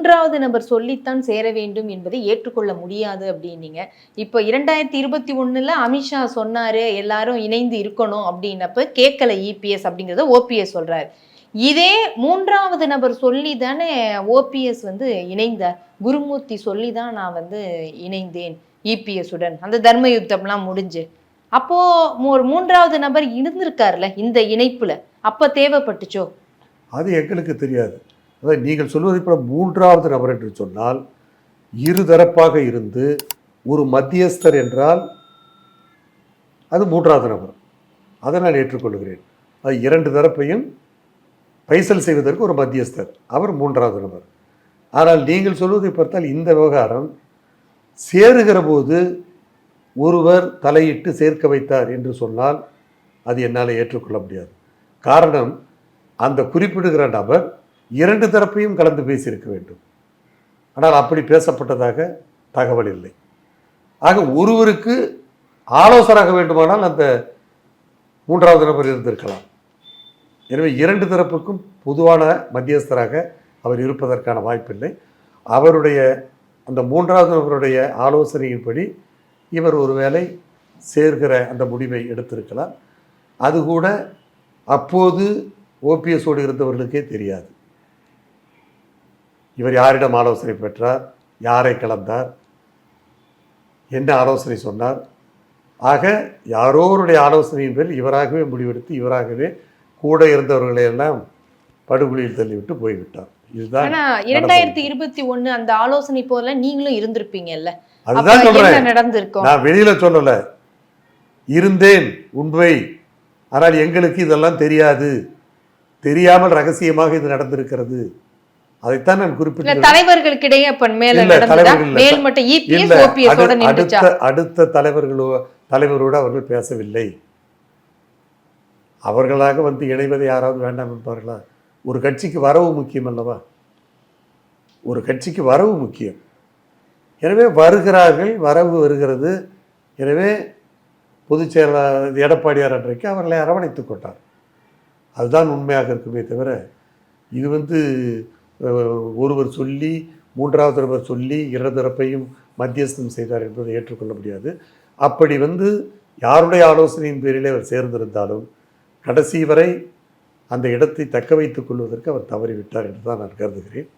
மூன்றாவது நபர் சொல்லித்தான் சேர வேண்டும் என்பதை ஏற்றுக்கொள்ள முடியாது அப்படின்னீங்க. இப்போ 2021 அமித்ஷா சொன்னாரு எல்லாரும் இணைந்து இருக்கணும் அப்படின்னப்ப கேட்கல இபிஎஸ் அப்படிங்கிறத ஓபிஎஸ் சொல்றாரு. இதே மூன்றாவது நபர் சொல்லி தானே ஓபிஎஸ் வந்து இணைந்தார். குருமூர்த்தி சொல்லி தான் நான் வந்து இணைந்தேன் இபிஎஸ் உடன். அந்த தர்ம யுத்தம்லாம் முடிஞ்சு. அப்போ ஒரு மூன்றாவது நபர் இருந்திருக்காருல்ல இந்த இணைப்புல. அப்ப தேவைப்பட்டுச்சோ? அது எங்களுக்கு தெரியாது. அதாவது நீங்கள் சொல்வதை போல மூன்றாவது நபர் என்று சொன்னால் இருதரப்பாக இருந்து ஒரு மத்தியஸ்தர் என்றால் அது மூன்றாவது நபர். அதை நான் ஏற்றுக்கொள்கிறேன். அது இரண்டு தரப்பையும் பைசல் செய்வதற்கு ஒரு மத்தியஸ்தர், அவர் மூன்றாவது நபர். ஆனால் நீங்கள் சொல்வதை பார்த்தால் இந்த விவகாரம் சேருகிற போது ஒருவர் தலையிட்டு சேர்க்க வைத்தார் என்று சொன்னால் அது என்னால் ஏற்றுக்கொள்ள முடியாது. காரணம், அந்த குறிப்பிடுகிற நபர் இரண்டு தரப்பையும் கலந்து பேசியிருக்க வேண்டும். ஆனால் அப்படி பேசப்பட்டதாக தகவல் இல்லை. ஆக ஒருவருக்கு ஆலோசராக வேண்டுமானால் அந்த மூன்றாவது நபர் இருந்திருக்கலாம். எனவே இரண்டு தரப்புக்கும் பொதுவான மத்தியஸ்தராக அவர் இருப்பதற்கான வாய்ப்பில்லை. அவருடைய அந்த மூன்றாவது நபருடைய ஆலோசனையின்படி இவர் ஒருவேளை சேர்கிற அந்த முடிவை எடுத்திருக்கலாம். அது கூட அப்போது ஓபிஎஸோடு இருந்தவர்களுக்கே தெரியாது. இவர் யாரிடம் ஆலோசனை பெற்றார், யாரை கலந்தார், என்ன ஆலோசனை சொன்னார். ஆக யாரோருடைய ஆலோசனையின் பேரில் இவராகவே முடிவெடுத்து இவராகவே கூட இருந்தவர்களையெல்லாம் படுகொலியில் தள்ளிவிட்டு போய்விட்டார். இதுதான் 2021 அந்த ஆலோசனை போல நீங்களும் இருந்திருப்பீங்கல்ல. அதுதான் சொல்றேன். நான் வெளியில சொல்லல, இருந்தேன் உண்மை. ஆனால் எங்களுக்கு இதெல்லாம் தெரியாது, தெரியாமல் ரகசியமாக இது நடந்திருக்கிறது. அதைத்தான் நான் குறிப்பிட்டேன். தலைவர்களுக்கிடையே அடுத்த தலைவரோடு அவர்கள் பேசவில்லை. அவர்களாக வந்து இணைவதை யாராவது வேண்டாம் என்பார்களா? ஒரு கட்சிக்கு வரவு முக்கியம் அல்லவா? ஒரு கட்சிக்கு வரவு முக்கியம். எனவே வருகிறார்கள், வரவு வருகிறது. எனவே பொதுச் செயலாளர் எடப்பாடியார் அன்றைக்கு அவர்களை அரவணைத்துக் கொண்டார். அதுதான் உண்மையாக இருக்குமே தவிர இது வந்து ஒருவர் சொல்லி மூன்றாவது நபர் சொல்லி இருதரப்பையும் மத்தியஸ்தம் செய்தார் என்பதை ஏற்றுக்கொள்ள முடியாது. அப்படி வந்து யாருடைய ஆலோசனையின் பேரிலே அவர் சேர்ந்திருந்தாலும் கடைசி வரை அந்த இடத்தை தக்க வைத்துக் கொள்வதற்கு அவர் தவறிவிட்டார் என்று தான் நான் கருதுகிறேன்.